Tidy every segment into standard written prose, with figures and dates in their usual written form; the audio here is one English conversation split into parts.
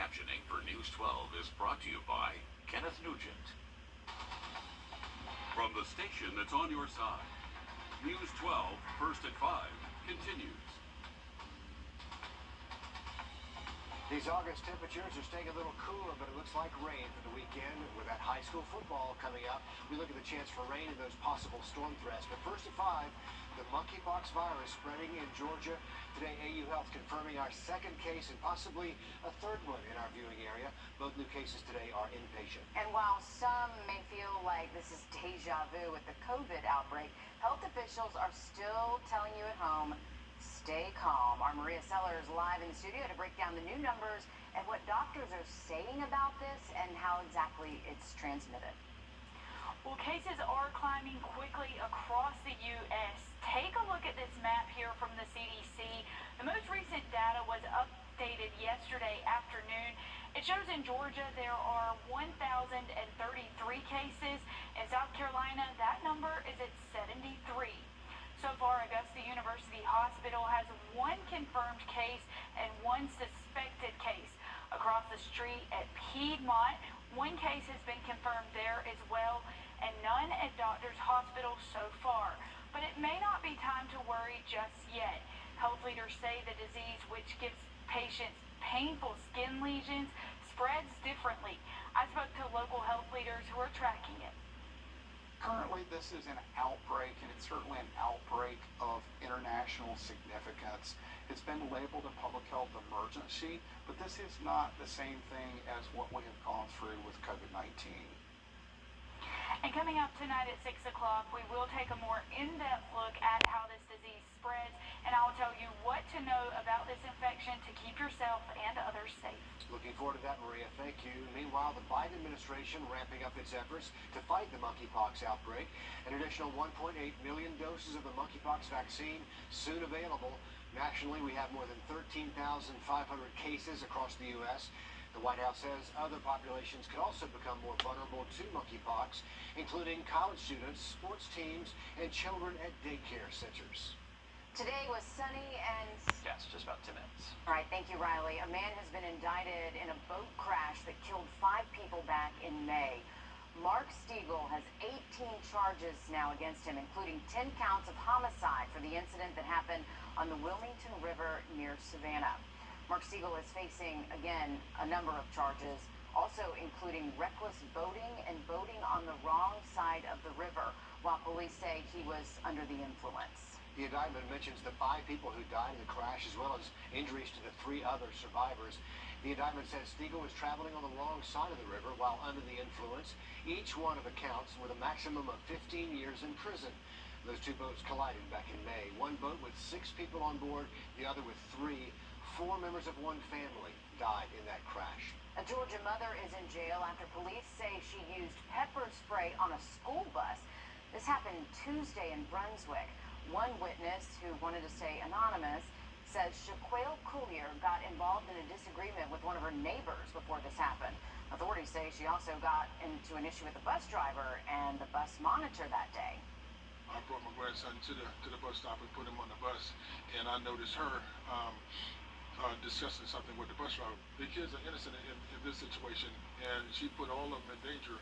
captioning for News 12 is brought to you by Kenneth Nugent. From the station that's on your side, News 12, first at 5, continues. These August temperatures are staying a little cooler, but it looks like rain for the weekend. With that high school football coming up, we look at the chance for rain and those possible storm threats. But first at 5, the monkeypox virus spreading in Georgia. Today, AU Health confirming our second case and possibly a third one in our viewing area. Both new cases today are inpatient. And while some may feel like this is deja vu with the COVID outbreak, health officials are still telling you at home, stay calm. Our Maria Sellers live in the studio to break down the new numbers and what doctors are saying about this and how exactly it's transmitted. Well, cases are climbing quickly across the U.S. Take a look at this map here from the CDC. The most recent data was updated yesterday afternoon. It shows in Georgia there are 1,033 cases. In South Carolina, that number is at 73. So far, Augusta University Hospital has one confirmed case and one suspected case. Across the street at Piedmont, one case has been confirmed there as well, and none at Doctors Hospital so far. But it may not be time to worry just yet. Health leaders say the disease, which gives patients painful skin lesions, spreads differently. I spoke to local health leaders who are tracking it. Currently, this is an outbreak, and it's certainly an outbreak of international significance. It's been labeled a public health emergency, but this is not the same thing as what we have gone through with COVID-19. And coming up tonight at 6 o'clock, we will take a more in-depth look at how this disease spreads, and I'll tell you what to know about this infection to keep yourself and others safe. Looking forward to that, Maria. Thank you. Meanwhile, the Biden administration ramping up its efforts to fight the monkeypox outbreak. An additional 1.8 million doses of the monkeypox vaccine soon available. Nationally, we have more than 13,500 cases across the U.S. The White House says other populations could also become more vulnerable to monkeypox, including college students, sports teams, and children at daycare centers. Today was sunny and... Yes, just about 10 minutes. All right, thank you, Riley. A man has been indicted in a boat crash that killed 5 people back in May. Mark Stiegel has 18 charges now against him, including 10 counts of homicide for the incident that happened on the Wilmington River near Savannah. Mark Stiegel is facing, again, a number of charges, also including reckless boating and boating on the wrong side of the river, while police say he was under the influence. The indictment mentions the 5 people who died in the crash, as well as injuries to the 3 other survivors. The indictment says Stiegel was traveling on the wrong side of the river while under the influence. Each one of the counts with a maximum of 15 years in prison. Those 2 boats collided back in May. One boat with 6 people on board, the other with 3. 4 members of one family died in that crash. A Georgia mother is in jail after police say she used pepper spray on a school bus. This happened Tuesday in Brunswick. One witness, who wanted to stay anonymous, says Shaquille Collier got involved in a disagreement with one of her neighbors before this happened. Authorities say she also got into an issue with the bus driver and the bus monitor that day. I brought my grandson to the bus stop and put him on the bus, and I noticed her discussing something with the bus driver. The kids are innocent in this situation, and she put all of them in danger,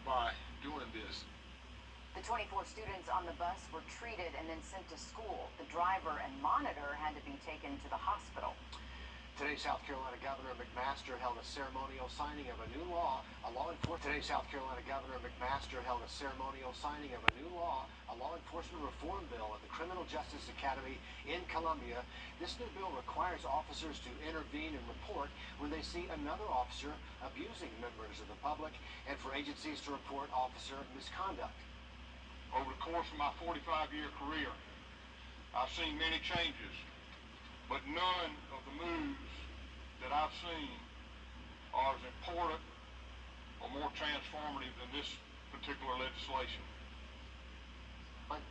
by doing this. The 24 students on the bus were treated and then sent to school. The driver and monitor had to be taken to the hospital. Today, South Carolina Governor McMaster held a ceremonial signing of a new law. Today, South Carolina Governor McMaster held a ceremonial signing of a new law, a law enforcement reform bill at the Criminal Justice Academy in Columbia. This new bill requires officers to intervene and report when they see another officer abusing members of the public, and for agencies to report officer misconduct. Over the course of my 45-year career, I've seen many changes, but none of the moves that I've seen are as important or more transformative than this particular legislation.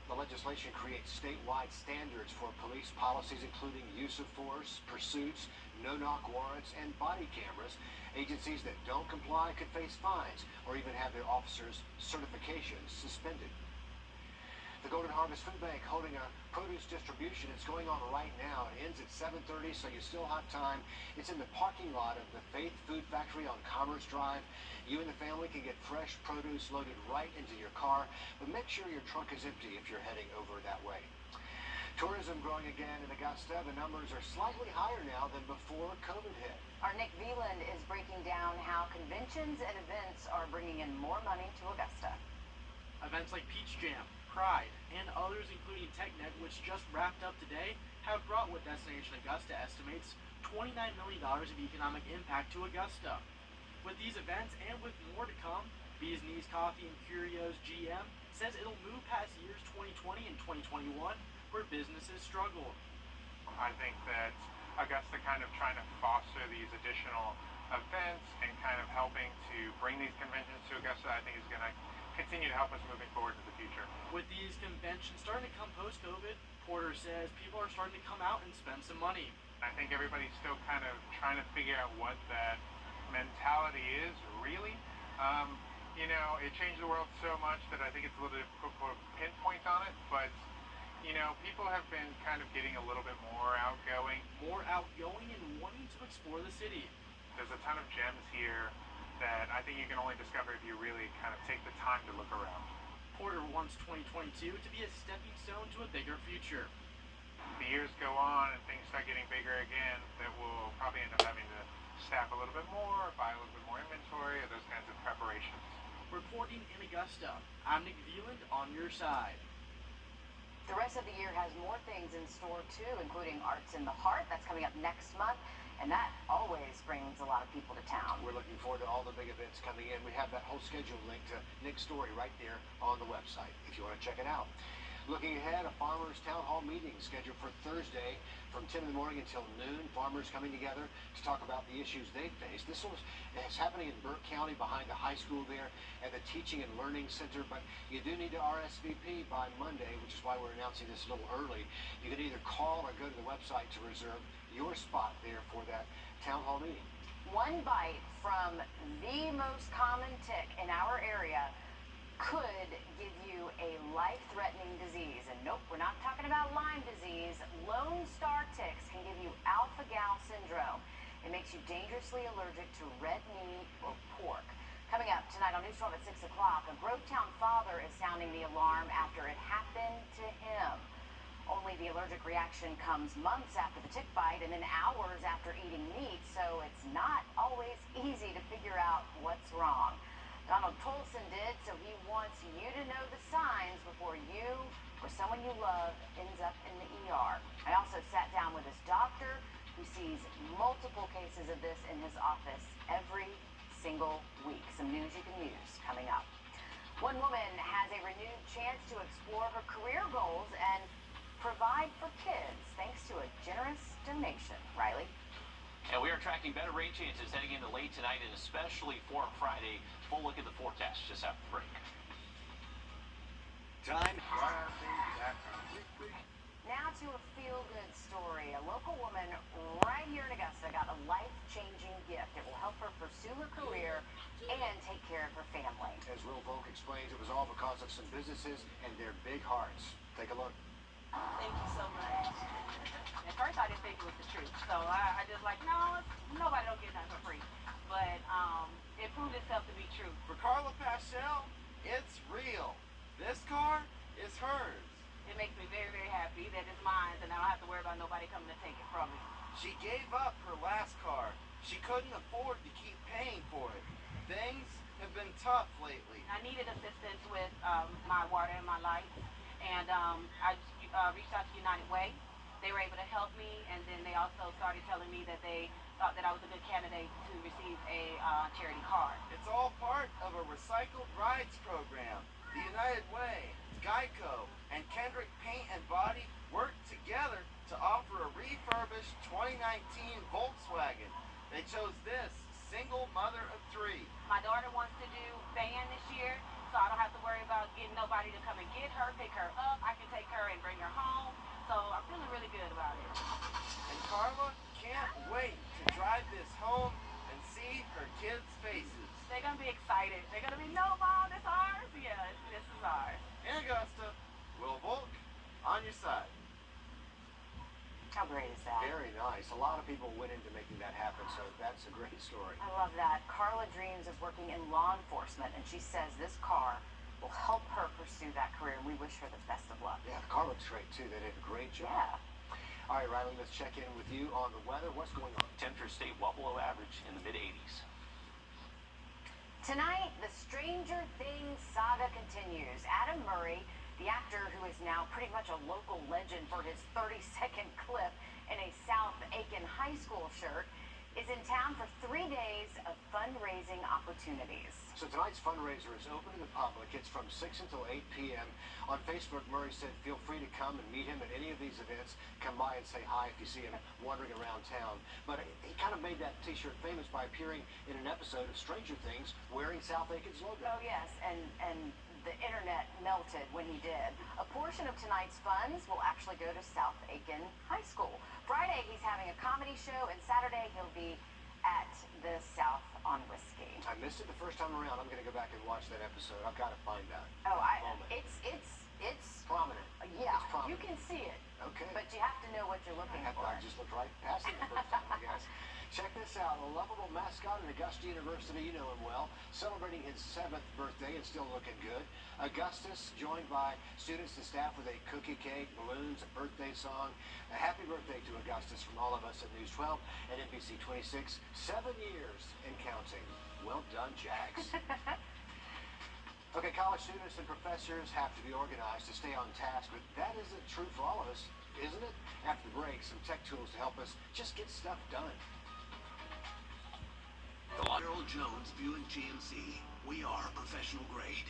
The legislation creates statewide standards for police policies, including use of force, pursuits, no-knock warrants, and body cameras. Agencies that don't comply could face fines or even have their officers' certifications suspended. The Golden Harvest Food Bank holding a produce distribution. It's going on right now. It ends at 7:30, so you still have time. It's in the parking lot of the Faith Food Factory on Commerce Drive. You and the family can get fresh produce loaded right into your car, but make sure your trunk is empty if you're heading over that way. Tourism growing again in Augusta. The numbers are slightly higher now than before COVID hit. Our Nick Veland is breaking down how conventions and events are bringing in more money to Augusta. Events like Peach Jam, Pride, and others including TechNet, which just wrapped up today, have brought what Destination Augusta estimates $29 million of economic impact to Augusta. With these events and with more to come, Bees Knees Coffee and Curios GM says it'll move past years 2020 and 2021 where businesses struggled. I think that Augusta kind of trying to foster these additional events and kind of helping to bring these conventions to Augusta, I think is going to continue to help us moving forward in the future. With these conventions starting to come post-COVID, Porter says people are starting to come out and spend some money. I think everybody's still kind of trying to figure out what that mentality is really. You know, it changed the world so much that I think it's a little difficult to put a pinpoint on it, but you know, people have been kind of getting a little bit more outgoing. More outgoing and wanting to explore the city. There's a ton of gems here that I think you can only discover if you really kind of take the time to look around. Porter wants 2022 to be a stepping stone to a bigger future. The years go on and things start getting bigger again, that we'll probably end up having to staff a little bit more, buy a little bit more inventory, or those kinds of preparations. Reporting in Augusta, I'm Nick Veland on your side. The rest of the year has more things in store too, including Arts in the Heart. That's coming up next month, and that always brings a lot of people to town. We're looking forward to all the big events coming in. We have that whole schedule linked to Nick's story right there on the website if you want to check it out. Looking ahead, a farmers town hall meeting scheduled for Thursday from 10 in the morning until noon. Farmers coming together to talk about the issues they face. This is happening in Burke County behind the high school there at the Teaching and Learning Center, but you do need to RSVP by Monday, which is why we're announcing this a little early. You can either call or go to the website to reserve your spot there for that town hall meeting. One bite from the most common tick in our area could give you a life-threatening disease. And nope, we're not talking about Lyme disease. Lone Star ticks can give you alpha-gal syndrome. It makes you dangerously allergic to red meat or pork. Coming up tonight on News 12 at 6 o'clock, a Grovetown father is sounding the alarm after it happened to him. Only the allergic reaction comes months after the tick bite and then hours after eating meat, so it's not always easy to figure out what's wrong. Donald Tolson did, so he wants you to know the signs before you or someone you love ends up in the ER. I also sat down with his doctor, who sees multiple cases of this in his office every single week. Some news you can use coming up. One woman has a renewed chance to explore her career goals and provide for kids thanks to a generous donation. Riley? And we are tracking better rain chances heading into late tonight and especially for Friday. Full look at the forecast just after the break. Time. Now to a feel-good story. A local woman right here in Augusta got a life-changing gift. It will help her pursue her career and take care of her family. As Real Folk explains, it was all because of some businesses and their big hearts. Take a look. Thank you so much. At first, I didn't think it was the truth, so I just like, no, nobody don't get nothing for free. But it proved itself to be true. For Carla Paschal, it's real. This car is hers. It makes me very, very happy that it's mine, and I don't have to worry about nobody coming to take it from me. She gave up her last car. She couldn't afford to keep paying for it. Things have been tough lately. I needed assistance with my water and my lights, and I reached out to United Way. They were able to help me, and then they also started telling me that they thought that I was a good candidate to receive a charity card. It's all part of a recycled rides program. The United Way, Geico, and Kendrick Paint and Body worked together to offer a refurbished 2019 Volkswagen. They chose this single mother of three. My daughter wants to do band this year, so I don't have to worry about getting nobody to come and get her, pick her up. I can take her and bring her home. So I'm feeling really good about it. And Carla can't wait to drive this home and see her kids' faces. They're going to be excited. They're going to be, no, Mom, this ours? Yeah, this is ours. In Augusta, Will nice. A lot of people went into making that happen, so that's a great story. I love that. Carla dreams of working in law enforcement, and she says this car will help her pursue that career, and we wish her the best of luck. Yeah, the car looks great, too. They did a great job. Yeah. All right, Riley, let's check in with you on the weather. What's going on? Temperatures stay well below average in the mid-80s. Tonight, the Stranger Things saga continues. Adam Murray, the actor who is now pretty much a local legend for his 30-second clip in a South Aiken High School shirt, is in town for 3 days of fundraising opportunities. So tonight's fundraiser is open to the public. It's from 6 until 8 p.m. On Facebook, Murray said, feel free to come and meet him at any of these events. Come by and say hi if you see him wandering around town. But he kind of made that T-shirt famous by appearing in an episode of Stranger Things wearing South Aiken's logo. Oh, yes, and the internet melted when he did. A portion of tonight's funds will actually go to South Aiken High School. Friday, he's having a comedy show, and Saturday, he'll be at the South on Whiskey. I missed it the first time around. I'm going to go back and watch that episode. I've got to find that. Oh, It's prominent. Yeah, It's prominent. you can see it. Okay. But you have to know what you're looking for. I just looked right past it the first time, I guess. Check this out. A lovable mascot at Augusta University, you know him well, celebrating his 7th birthday and still looking good. Augustus, joined by students and staff with a cookie cake, balloons, a birthday song. A happy birthday to Augustus from all of us at News 12 and NBC 26. 7 years and counting. Well done, Jax. Okay, college students and professors have to be organized to stay on task, but that isn't true for all of us, isn't it? After the break, some tech tools to help us just get stuff done. Earl Jones Buick GMC. We are professional grade.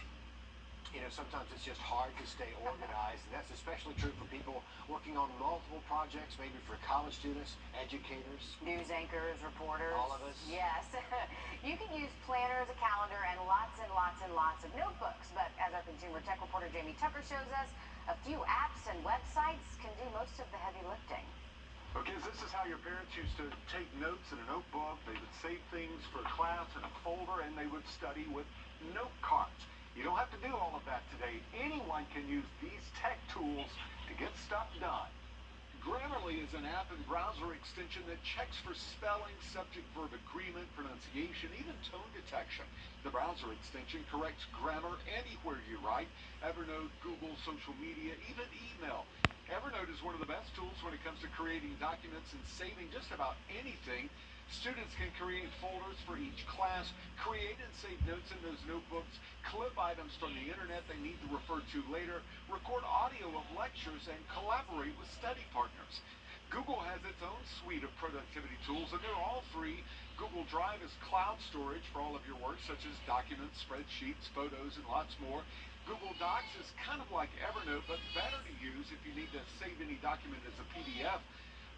You know, sometimes it's just hard to stay organized, and that's especially true for people working on multiple projects, maybe for college students, educators. News anchors, reporters. All of us. Yes. You can use planners, a calendar, and lots of notebooks. But as our consumer tech reporter Jamie Tucker shows us, a few apps and websites can do most of the heavy lifting. Okay, this is how your parents used to take notes in a notebook. They would save things for class in a folder, and they would study with note cards. You don't have to do all of that today. Anyone can use these tech tools to get stuff done. Grammarly is an app and browser extension that checks for spelling, subject-verb agreement, pronunciation, even tone detection. The browser extension corrects grammar anywhere you write. Evernote, Google, social media, even email. Evernote is one of the best tools when it comes to creating documents and saving just about anything. Students can create folders for each class, create and save notes in those notebooks, clip items from the internet they need to refer to later, record audio of lectures, and collaborate with study partners. Google has its own suite of productivity tools, and they're all free. Google Drive is cloud storage for all of your work, such as documents, spreadsheets, photos, and lots more. Google Docs is kind of like Evernote, but better to use if you need to save any document as a PDF.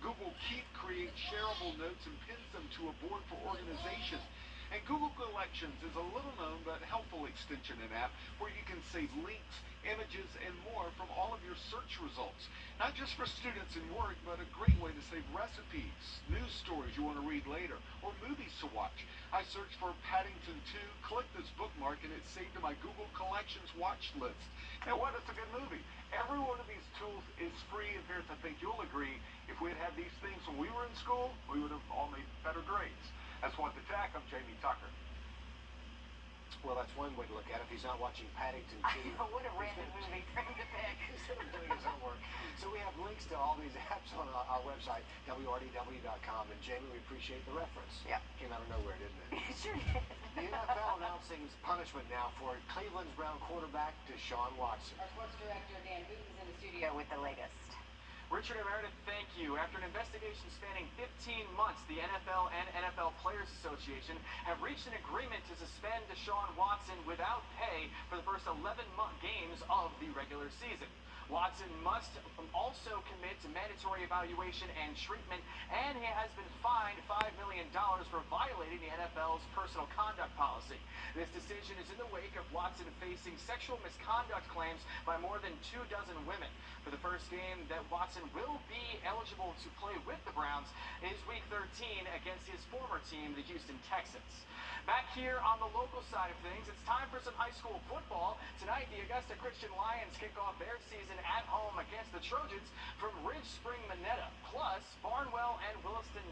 Google Keep creates shareable notes and pins them to a board for organization. And Google Collections is a little-known but helpful extension and app where you can save links, images, and more from all of your search results. Not just for students and work, but a great way to save recipes, news stories you want to read later, or movies to watch. I searched for Paddington 2, clicked this bookmark, and it's saved to my Google Collections watch list. And what? It's a good movie. Every one of these tools is free, and parents, I think you'll agree, if we had these things when we were in school, we would have all made better grades. That's What the Tech. I'm Jamie Tucker. Well, that's one way to look at it if he's not watching Paddington 2. What a random movie for him to pick. Instead of doing his homework. So we have links to all these apps on our website, wrdw.com. And Jamie, we appreciate the reference. Yeah. Came out of nowhere, didn't it? It sure did. The NFL announcing punishment now for Cleveland's Brown quarterback Deshaun Watson. Our sports director Dan Booth is in the studio with the latest. Richard and Meredith, thank you. After an investigation spanning 15 months, the NFL and NFL Players Association have reached an agreement to suspend Deshaun Watson without pay for the first 11 games of the regular season. Watson must also commit to mandatory evaluation and treatment, and he has been fined $5 million for violating the NFL's personal conduct policy. This decision is in the wake of Watson facing sexual misconduct claims by more than 24 women. For the first game that Watson will be eligible to play with the Browns is Week 13 against his former team, the Houston Texans. Back here on the local side of things, it's time for some high school football. Tonight, the Augusta Christian Lions kick off their season at home against the Trojans from Ridge Spring Minetta. Plus, Barnwell and Williston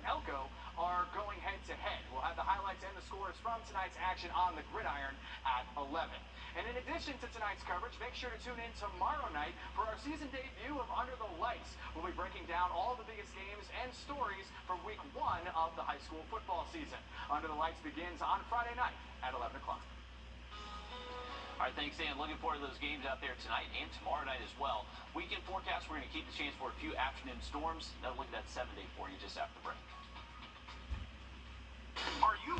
Elko are going head-to-head. We'll have the highlights and the scores from tonight's action on the gridiron at 11. And in addition to tonight's coverage, make sure to tune in tomorrow night for our season debut of Under the Lights. We'll be breaking down all the biggest games and stories from week 1 of the high school football season. Under the Lights begins on Friday night at 11 o'clock. All right, thanks, Dan. Looking forward to those games out there tonight and tomorrow night as well. Weekend forecast, we're going to keep the chance for a few afternoon storms. Now look at that 7-day for you just after the break. Are you